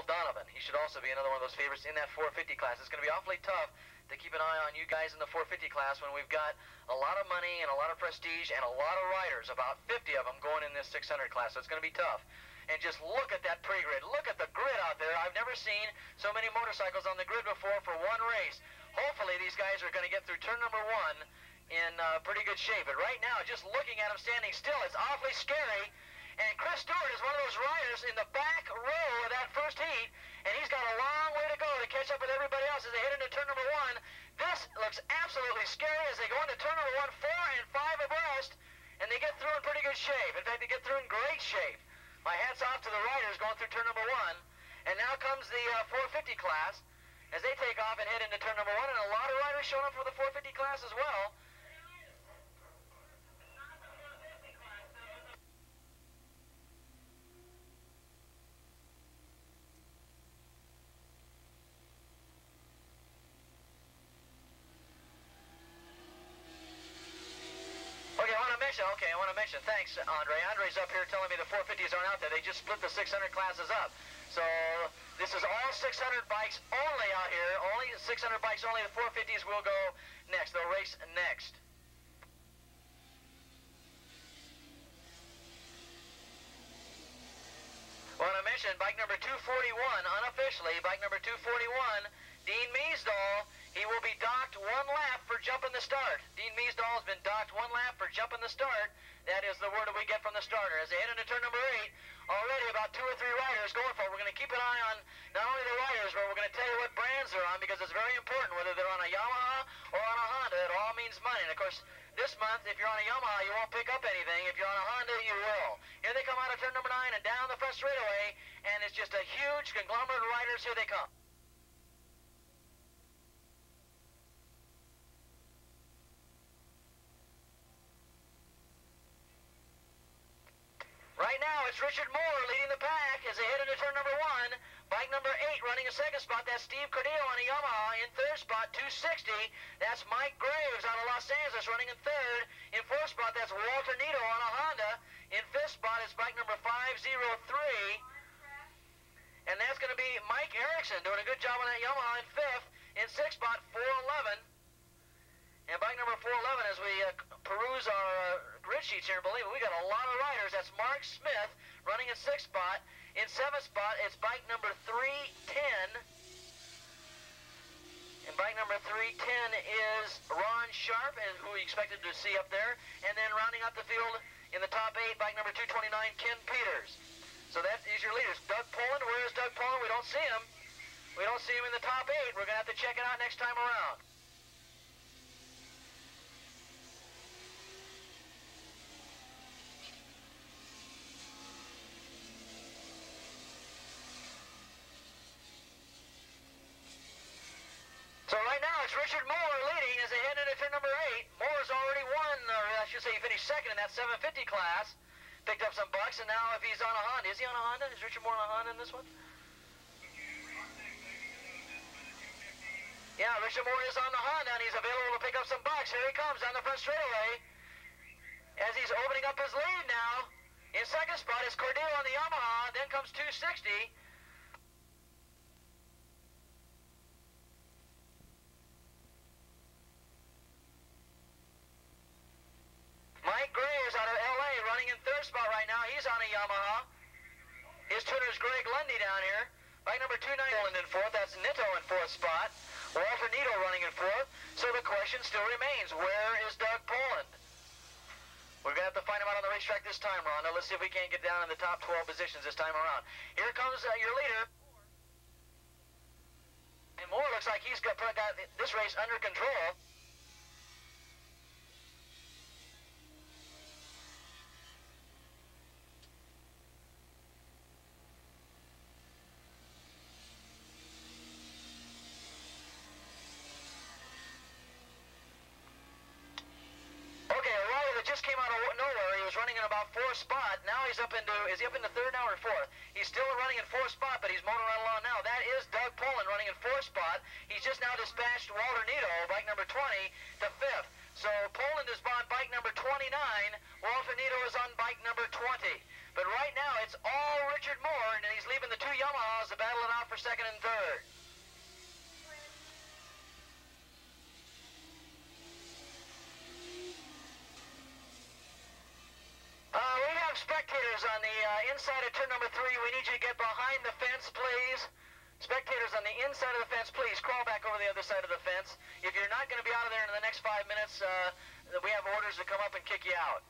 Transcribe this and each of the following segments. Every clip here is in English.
Little Donovan. He should also be another one of those favorites in that 450 class. It's going to be awfully tough to keep an eye on you guys in the 450 class when we've got a lot of money and a lot of prestige and a lot of riders, about 50 of them going in this 600 class. So it's going to be tough. And just look at that pre-grid. Look at the grid out there. I've never seen so many motorcycles on the grid before for one race. Hopefully these guys are going to get through turn number 1 in pretty good shape. But right now, just looking at them standing still, it's awfully scary. And Chris Stewart is one of those riders in the back row of that first heat, and he's got a long way to go to catch up with everybody else as they head into turn number 1. This looks absolutely scary as they go into turn number 1, 4 and 5 abreast, and they get through in pretty good shape. In fact, they get through in great shape. My hat's off to the riders going through turn number 1. And now comes the 450 class as they take off and head into turn number 1, and a lot of riders showing up for the 450 class as well. Okay, I want to mention, thanks, Andre. Andre's up here telling me the 450s aren't out there. They just split the 600 classes up. So this is all 600 bikes only out here. Only 600 bikes only. The 450s will go next. They'll race next. I want to mention bike number 241, unofficially, bike number 241, Dean Meesdahl. He will be docked 1 lap for jumping the start. Dean Meesdahl has been docked 1 lap for jumping the start. That is the word that we get from the starter. As they head into turn number 8, already about 2 or 3 riders going for it. We're going to keep an eye on not only the riders, but we're going to tell you what brands they're on, because it's very important whether they're on a Yamaha or on a Honda. It all means money. And of course, this month, if you're on a Yamaha, you won't pick up anything. If you're on a Honda, you will. Here they come out of turn number 9 and down the front straightaway, and it's just a huge conglomerate of riders. Here they come. Right now, it's Richard Moore leading the pack as they head into turn number 1. Bike number 8 running a 2nd spot. That's Steve Cordillo on a Yamaha. In 3rd spot, 260. That's Mike Graves out of Los Angeles running in 3rd. In 4th spot, that's Walter Nito on a Honda. In 5th spot is bike number 503. And that's going to be Mike Erickson doing a good job on that Yamaha in 5th. In 6th spot, 411. And bike number 411, as we peruse our grid sheets here, believe it, we got a lot of riders. That's Mark Smith running in 6th spot. In 7th spot, it's bike number 310. And bike number 310 is Ron Sharp, and who we expected to see up there. And then rounding out the field in the top 8, bike number 229, Ken Peters. So that is your leaders. Doug Poland, where is Doug Poland? We don't see him. We don't see him in the top 8. We're going to have to check it out next time around. So right now it's Richard Moore leading as they head into turn number 8. Moore's already won, or I should say he finished 2nd in that 750 class. Picked up some bucks, and now if he's on a Honda, is he on a Honda? Is Richard Moore on a Honda in this one? Yeah, Richard Moore is on the Honda, and he's available to pick up some bucks. Here he comes down the front straightaway as he's opening up his lead now. In 2nd spot is Cordillo on the Yamaha, then comes 260. Mike Graves out of L.A. running in 3rd spot right now. He's on a Yamaha. His tuner's Greg Lundy down here. Bike number 290 in 4th. That's Nito in 4th spot. Walter Nito running in 4th. So the question still remains, where is Doug Poland? We're going to have to find him out on the racetrack this time, Rhonda. Let's see if we can't get down in the top 12 positions this time around. Here comes your leader. And Moore looks like he's got this race under control. Just came out of nowhere. He was running in about 4th spot. Now he's up into, is he up into 3rd now or 4th? He's still running in 4th spot, but he's motoring right along now. That is Doug Poland running in 4th spot. He's just now dispatched Walter Nito, bike number 20, to 5th. So Poland is on bike number 29. Walter Nito is on bike number 20. But right now, it's all Richard Moore, and he's leaving the two Yamahas to battle it out for second and third. We have spectators on the inside of turn number 3. We need you to get behind the fence, please. Spectators on the inside of the fence, please crawl back over the other side of the fence. If you're not going to be out of there in the next 5 minutes, we have orders to come up and kick you out.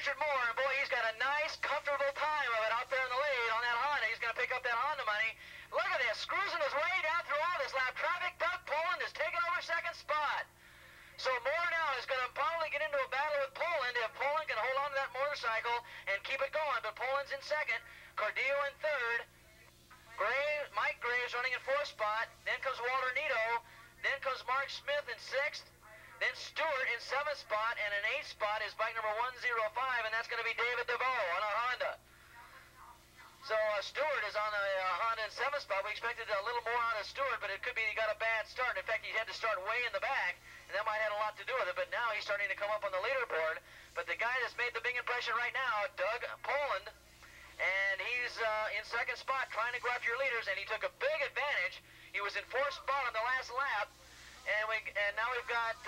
Richard Moore, and boy, he's got a nice, comfortable time of it out there in the lead on that Honda. He's going to pick up that Honda money. Look at this, cruising his way down through all this lap traffic. Doug Poland is taking over second spot. So Moore now is going to probably get into a battle with Poland if Poland can hold on to that motorcycle and keep it going. But Poland's in second, Cordillo in third, Mike Graves running in fourth spot. Then comes Walter Nito. Then comes Mark Smith in sixth. Then Stewart in 7th spot, and in 8th spot is bike number 105, and that's going to be David DeVoe on a Honda. So Stewart is on a Honda in 7th spot. We expected a little more out of Stewart, but it could be he got a bad start. In fact, he had to start way in the back, and that might have a lot to do with it, but now he's starting to come up on the leaderboard. But the guy that's made the big impression right now, Doug Poland, and he's in 2nd spot trying to go after your leaders, and he took a big advantage. He was in 4th spot on the last lap. And now we've got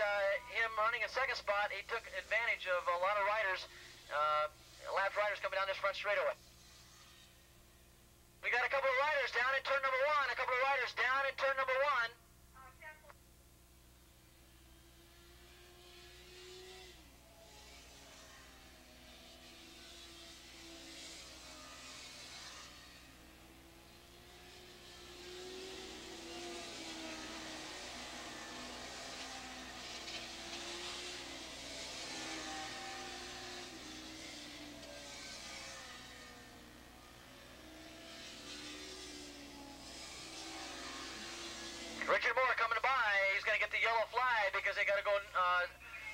him running in 2nd spot. He took advantage of a lot of riders, lapped riders coming down this front straightaway. We got a couple of riders down in turn number 1, a couple of riders down in turn number 1. Richard Moore coming by. He's going to get the yellow flag because they got to go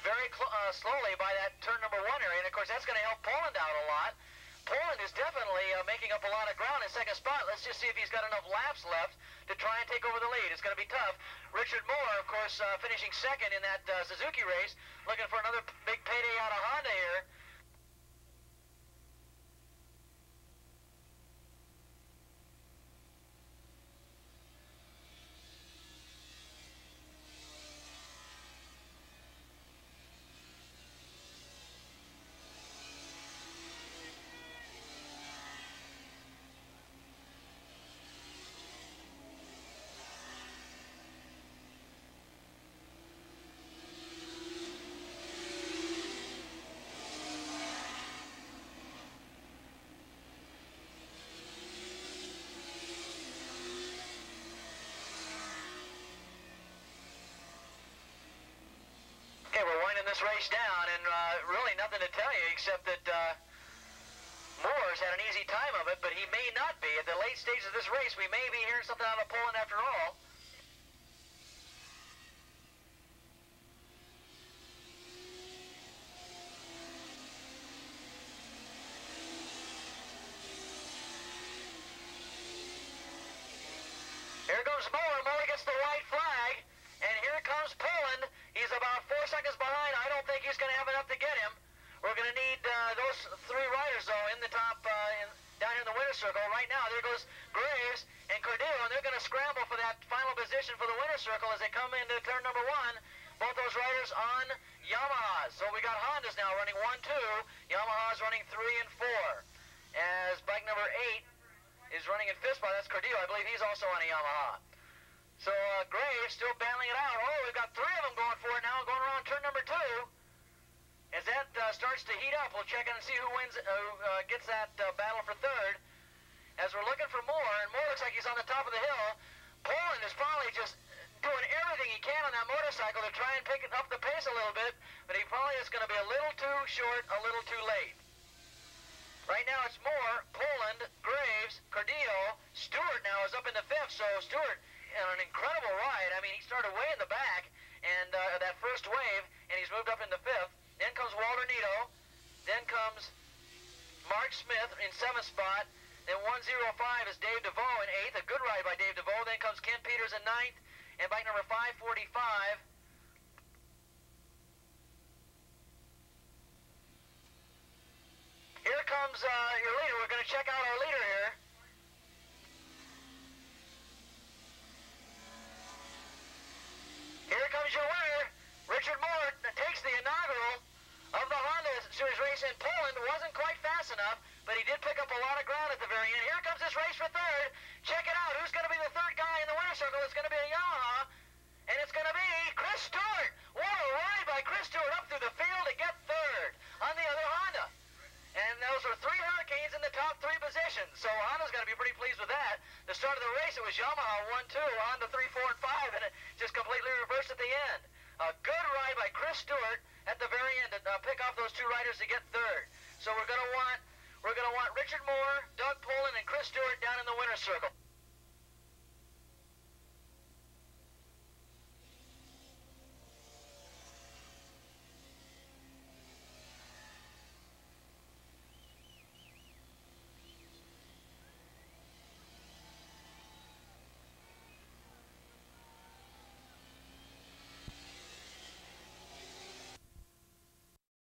very slowly by that turn number 1 area. And, of course, that's going to help Poland out a lot. Poland is definitely making up a lot of ground in 2nd spot. Let's just see if he's got enough laps left to try and take over the lead. It's going to be tough. Richard Moore, of course, finishing 2nd in that Suzuki race, looking for another big payday out of Honda here. This race down, and really nothing to tell you except that Moore's had an easy time of it, but he may not be. At the late stages of this race, we may be hearing something out of Poland after all. Here goes Moore. Moore gets the white flag, and here comes Poland. He's about 4 seconds behind. I don't think he's going to have enough to get him. We're going to need those 3 riders, though, in the top, down here in the winner's circle. Right now, there goes Graves and Cordillo, and they're going to scramble for that final position for the winner's circle as they come into turn number 1. Both those riders on Yamahas. So we got Hondas now running 1, 2. Yamahas running 3 and 4. As bike number 8 is running in 5th spot. That's Cordillo. I believe he's also on a Yamaha. So Graves still battling it out. Oh, we've got 3 of them going for it now, going around turn number 2. As that starts to heat up, we'll check in and see who wins, gets that battle for 3rd. As we're looking for Moore, and Moore looks like he's on the top of the hill. Poland is probably just doing everything he can on that motorcycle to try and pick up the pace a little bit, but he probably is going to be a little too short, a little too late. Right now it's Moore, Poland, Graves, Cordillo. Stewart now is up in the 5th, so Stewart, an incredible ride. I mean, he started way in the back, and that first wave, and he's moved up into 5th. Then comes Walter Nito. Then comes Mark Smith in 7th spot. Then 105 is Dave DeVoe in 8th. A good ride by Dave DeVoe. Then comes Ken Peters in 9th. And bike number 545. Here comes your leader. We're going to check out our leader here. Here comes your winner. Richard Moore takes the inaugural of the Honda Series race in Poland. Wasn't quite fast enough, but he did pick up a lot of ground at the very end. Here comes this race for 3rd. Check it out. Who's going to be the 3rd guy in the winner's circle? It's going to be a Yamaha, and it's going to be Chris Stewart. What a ride by Chris Stewart up through the field to get 3rd on the other Honda. And those were 3 Hurricanes in the top 3 positions. So Honda's got to be pretty pleased with that. The start of the race, it was Yamaha 1-2, Honda 3, 4, and 5, and it just completely reversed at the end. A good ride by Chris Stewart at the very end to pick off those 2 riders to get 3rd. So we're gonna want Richard Moore, Doug Poland, and Chris Stewart down in the winner's circle.